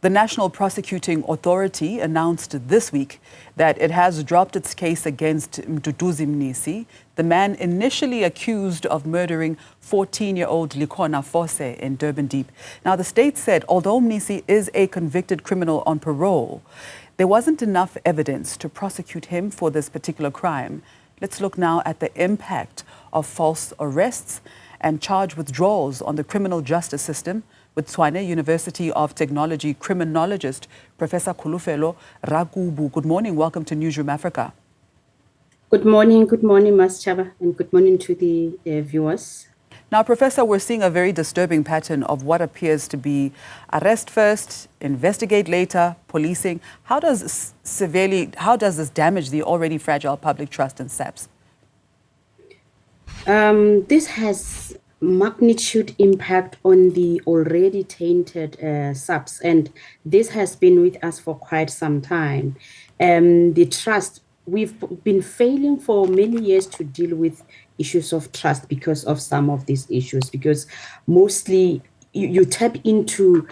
The National Prosecuting Authority announced this week that it has dropped its case against Mduduzi Mnis, the man initially accused of murdering 14-year-old Likhona Fose in Durban Deep. Now, the state said although Mnis is a convicted criminal on parole, there wasn't enough evidence to prosecute him for this particular crime. Let's look now at the impact of false arrests and charge withdrawals on the criminal justice system with Tshwane University of Technology criminologist Professor Kholofelo Rakubu. Good morning. Welcome to Newzroom Afrika. Good morning, Mas Chaba, and good morning to the viewers. Now, Professor, we're seeing a very disturbing pattern of what appears to be arrest first, investigate later, policing. How does this damage the already fragile public trust in SAPS? This has magnitude impact on the already tainted SAPS, and this has been with us for quite some time. The trust, we've been failing for many years to deal with issues of trust because of some of these issues, because mostly you tap into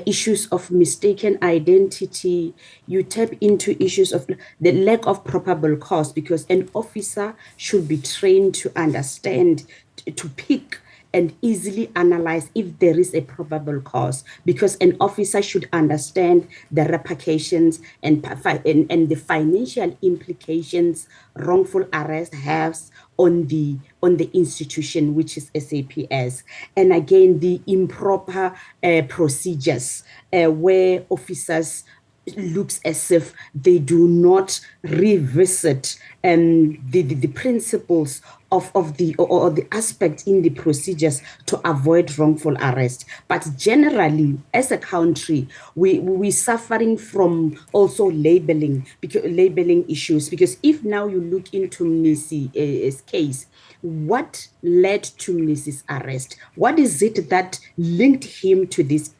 issues of mistaken identity, you tap into issues of the lack of probable cause, because an officer should be trained to understand, to pick and easily analyze if there is a probable cause, because an officer should understand the repercussions and the financial implications wrongful arrest has on the institution, which is SAPS. And again, the improper procedures where officers looks as if they do not revisit the principles of the aspect in the procedures to avoid wrongful arrest. But generally, as a country, we're suffering from also labeling issues, because if now you look into Mnis' case, what led to Mnis' arrest? What is it that linked him to this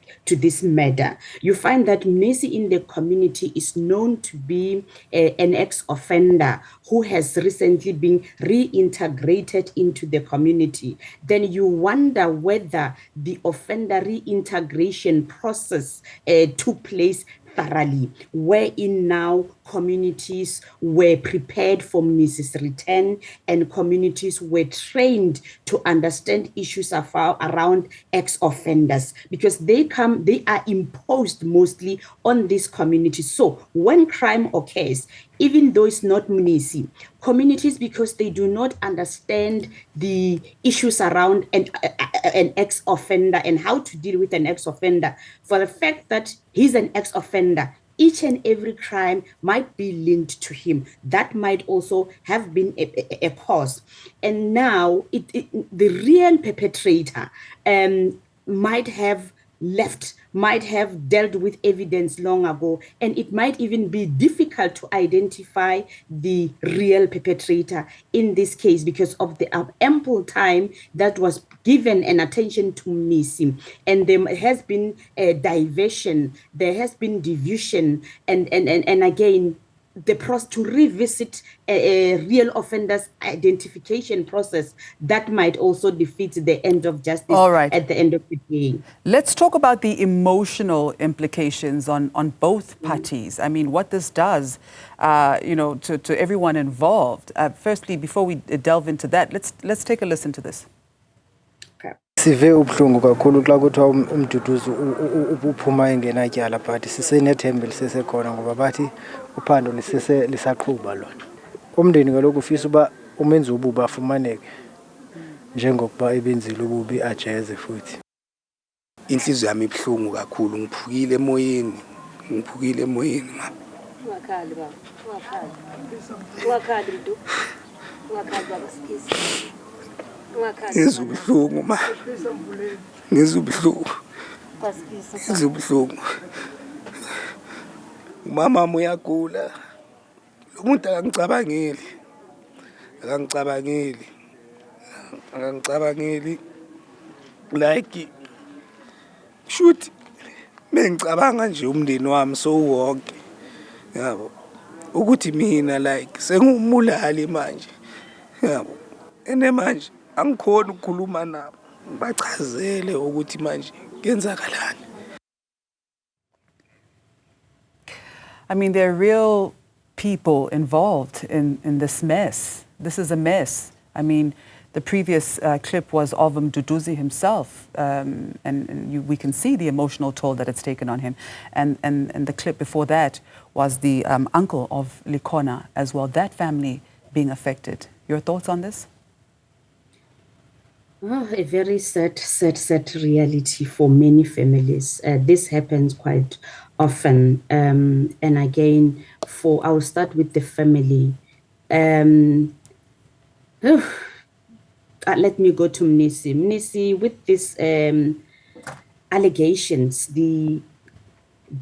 murder? You find that Mnis in the community is known to be an ex-offender who has recently been reintegrated into the community. Then you wonder whether the offender reintegration process took place thoroughly, wherein now communities were prepared for Mrs. return and communities were trained to understand issues around ex-offenders, because they are imposed mostly on this community. So when crime occurs, even though it's not Mnis, communities, because they do not understand the issues around an ex-offender and how to deal with an ex-offender, for the fact that he's an ex-offender, each and every crime might be linked to him. That might also have been a cause. And now the real perpetrator might have dealt with evidence long ago, and it might even be difficult to identify the real perpetrator in this case because of the ample time that was given and attention to Mnis. And there has been a diversion, there has been division, and again, to revisit a real offender's identification process, that might also defeat the end of justice. All right. At the end of the day. Let's talk about the emotional implications on both parties. I mean, what this does, to everyone involved. Firstly, before we delve into that, let's take a listen to this. Sive ubuhlungu kakhulu xa kuthiwa uMduduzi uphuma engenatyala, but sisenethemba lisesekhona ngoba bathi uphando lisaqhuba lona. Umndeni kaloku ufisa uba umenzi ububi afumaneke njengokuba ebenzile ububi ajeze futhi. Inhliziyo yami ibhlungu kakhulu, ngiphukile emoyeni ma. Ungakhali baba, ungakhali mntu, ungakhali baba sikisi. Ngizubuhlungu ma, ngizubuhlungu. Umama uyagula, lo muntu akangicabangeli like shoot mengicabanga nje umndeni wami sowonke, yabo, ukuthi mina like sengumulali manje, yabo, ene manje angikhona ukukhuluma nabo bachazele ukuthi manje kenzakalani. I mean, there are real people involved in this mess. This is a mess. I mean, the previous clip was of Mduduzi himself, we can see the emotional toll that it's taken on him. And the clip before that was the uncle of Likhona as well, that family being affected. Your thoughts on this? Oh, a very sad reality for many families. This happens quite often. And again, I'll start with the family. Let me go to Mnis. Mnis, with these allegations, the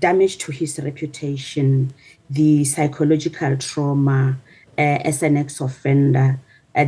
damage to his reputation, the psychological trauma as an ex-offender,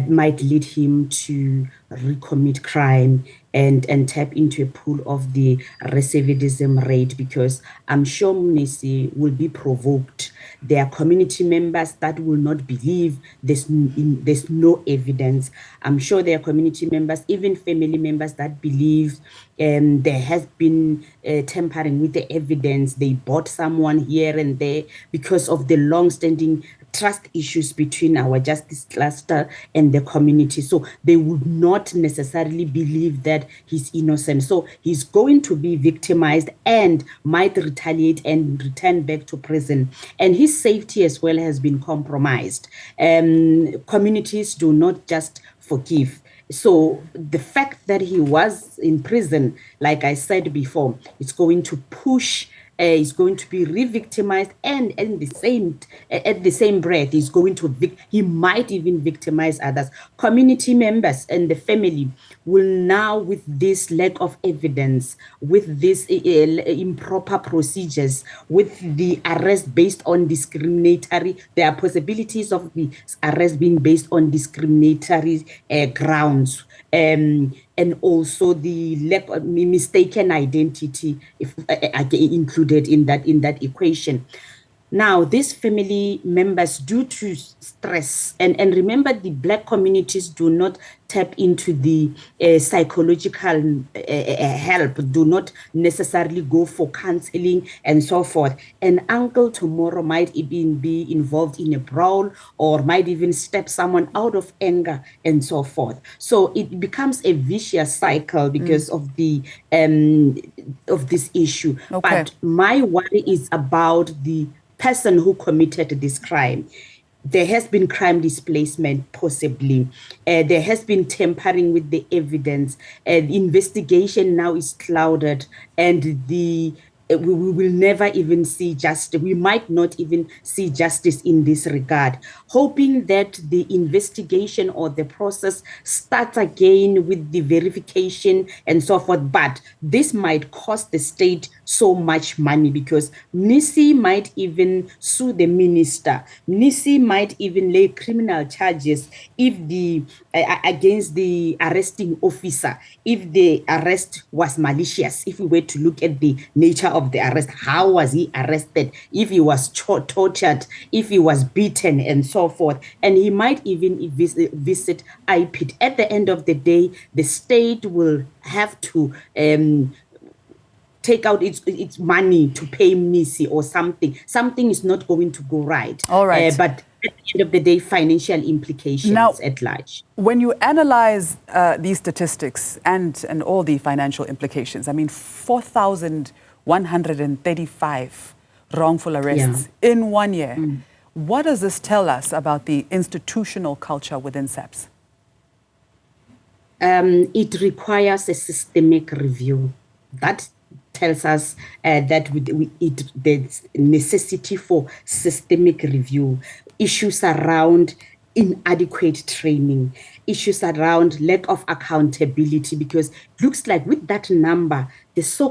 might lead him to recommit crime and tap into a pool of the recidivism rate, because I'm sure Mnis will be provoked. There are community members that will not believe there's no evidence. I'm sure there are community members, even family members, that believe there has been tampering with the evidence. They bought someone here and there because of the long-standing trust issues between our justice cluster and the community. So they would not necessarily believe that he's innocent. So he's going to be victimized and might retaliate and return back to prison. And his safety as well has been compromised. Communities do not just forgive. So the fact that he was in prison, like I said before, it's going to push, is going to be re-victimized, and at the same breath, he might even victimize others. Community members and the family will now, with this lack of evidence, with this improper procedures, with the arrest based on there are possibilities of the arrest being based on discriminatory grounds. And also the lack of mistaken identity, if included in that equation. Now, these family members, due to stress, and remember, the Black communities do not tap into the psychological help, do not necessarily go for counseling and so forth. An uncle tomorrow might even be involved in a brawl, or might even step someone out of anger and so forth. So it becomes a vicious cycle because of the of this issue. Okay. But my worry is about the person who committed this crime. There has been crime displacement, possibly. There has been tampering with the evidence. The investigation now is clouded, and we will never even see justice. We might not even see justice in this regard. Hoping that the investigation or the process starts again with the verification and so forth. But this might cost the state so much money, because Mnis might even sue the minister. Mnis might even lay criminal charges if against the arresting officer, if the arrest was malicious. If we were to look at the nature of the arrest, how was he arrested, if he was tortured, if he was beaten and so forth. And he might even visit IPID. At the end of the day, the state will have to take out its money to pay Mnis or something. Something is not going to go right. All right. But at the end of the day, financial implications now, at large. When you analyze these statistics and all the financial implications, I mean, 4,135 wrongful arrests in 1 year. What does this tell us about the institutional culture within SAPS? It requires a systemic review. That tells us that there's necessity for systemic review. Issues around inadequate training, issues around lack of accountability, because it looks like with that number, there's so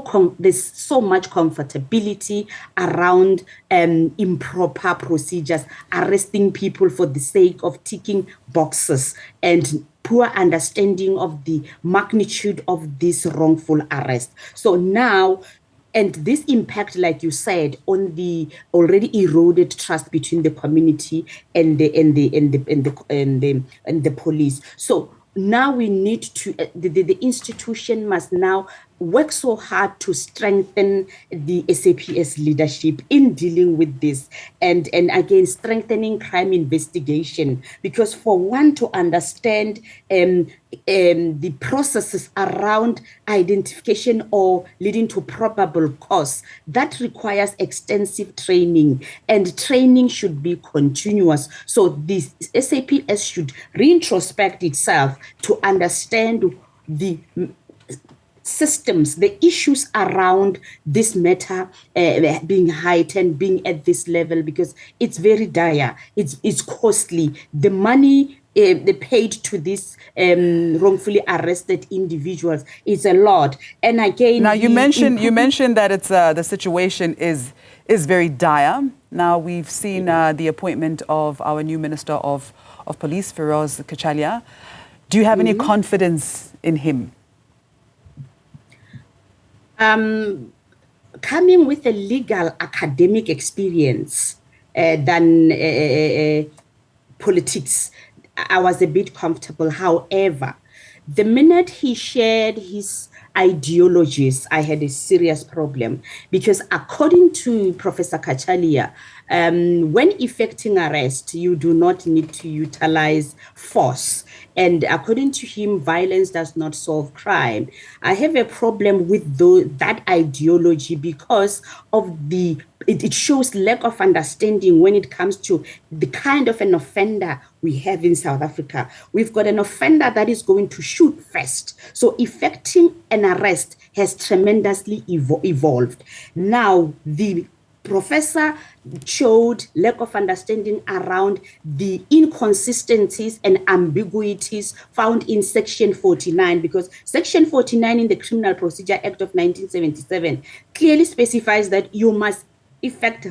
much comfortability around improper procedures, arresting people for the sake of ticking boxes, and poor understanding of the magnitude of this wrongful arrest. So now, and this impact, like you said, on the already eroded trust between the community and the police. So now we need to, the institution must now work so hard to strengthen the SAPS leadership in dealing with this and again strengthening crime investigation, because for one to understand the processes around identification or leading to probable cause, that requires extensive training, and training should be continuous. So this SAPS should reintrospect itself to understand the systems, the issues around this matter being heightened, being at this level, because it's very dire, it's costly. The money they paid to these wrongfully arrested individuals is a lot. And again, now you mentioned that it's the situation is very dire. Now we've seen the appointment of our new Minister of Police, Feroz Kachalia. Do you have any confidence in him? Coming with a legal academic experience than politics, I was a bit comfortable. However, the minute he shared his ideologies, I had a serious problem, because according to Professor Kachalia, when effecting arrest, you do not need to utilize force. And according to him, violence does not solve crime. I have a problem with that ideology because of it shows lack of understanding when it comes to the kind of an offender we have in South Africa. We've got an offender that is going to shoot first. So effecting an arrest has tremendously evolved. Now, the professor showed lack of understanding around the inconsistencies and ambiguities found in Section 49, because Section 49 in the Criminal Procedure Act of 1977 clearly specifies that you must effect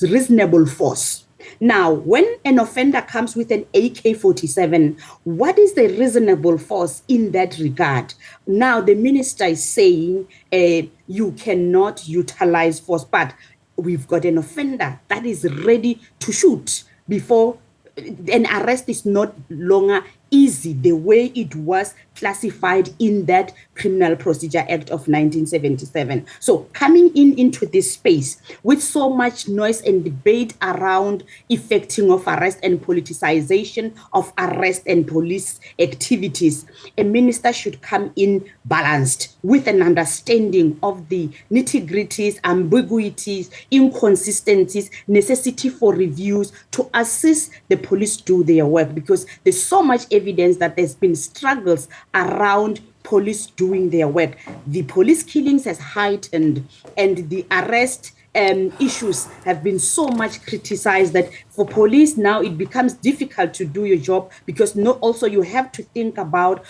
reasonable force. Now, when an offender comes with an AK-47, what is the reasonable force in that regard? Now, the minister is saying you cannot utilize force, but we've got an offender that is ready to shoot before an arrest is not longer easy the way it was classified in that Criminal Procedure Act of 1977. So coming into this space with so much noise and debate around effecting of arrest and politicization of arrest and police activities, a minister should come in balanced with an understanding of the nitty-gritties, ambiguities, inconsistencies, necessity for reviews to assist the police do their work, because there's so much evidence that there's been struggles around police doing their work. The police killings has heightened, and the arrest issues have been so much criticized that for police now it becomes difficult to do your job, because also you have to think about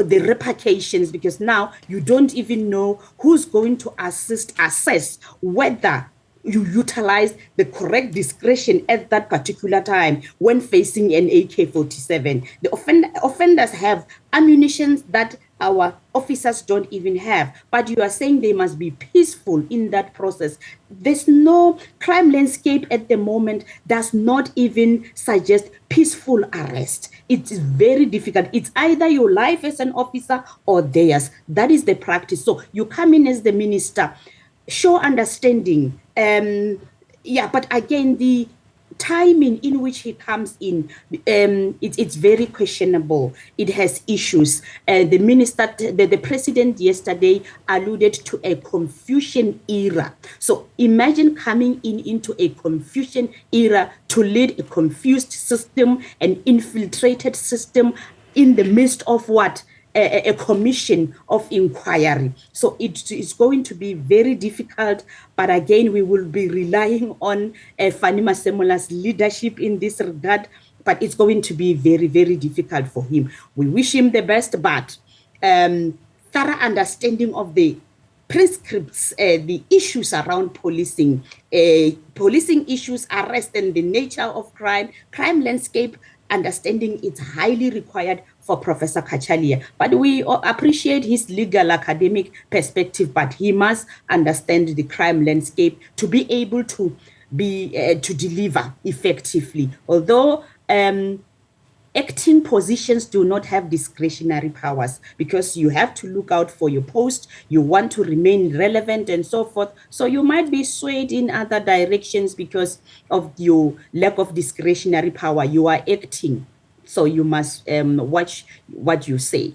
the repercussions, because now you don't even know who's going to assess whether you utilize the correct discretion at that particular time when facing an AK-47. The offenders have ammunition that our officers don't even have, but you are saying they must be peaceful in that process. There's no crime landscape at the moment does not even suggest peaceful arrest. It's very difficult. It's either your life as an officer or theirs. That is the practice. So you come in as the minister, show understanding. But again, the timing in which he comes in, it's very questionable. It has issues. The minister, the president yesterday alluded to a confusion era. So imagine coming into a confusion era to lead a confused system, an infiltrated system in the midst of what? A commission of inquiry. So it's going to be very difficult, but again, we will be relying on Fani Masemola's leadership in this regard, but it's going to be very, very difficult for him. We wish him the best, but thorough understanding of the prescripts, the issues around policing, policing issues, arrest and the nature of crime landscape, understanding it's highly required for Professor Kachalia. But we appreciate his legal academic perspective, but he must understand the crime landscape to be able to deliver effectively. Although a acting positions do not have discretionary powers, because you have to look out for your post, you want to remain relevant and so forth. So you might be swayed in other directions because of your lack of discretionary power. You are acting, so you must watch what you say.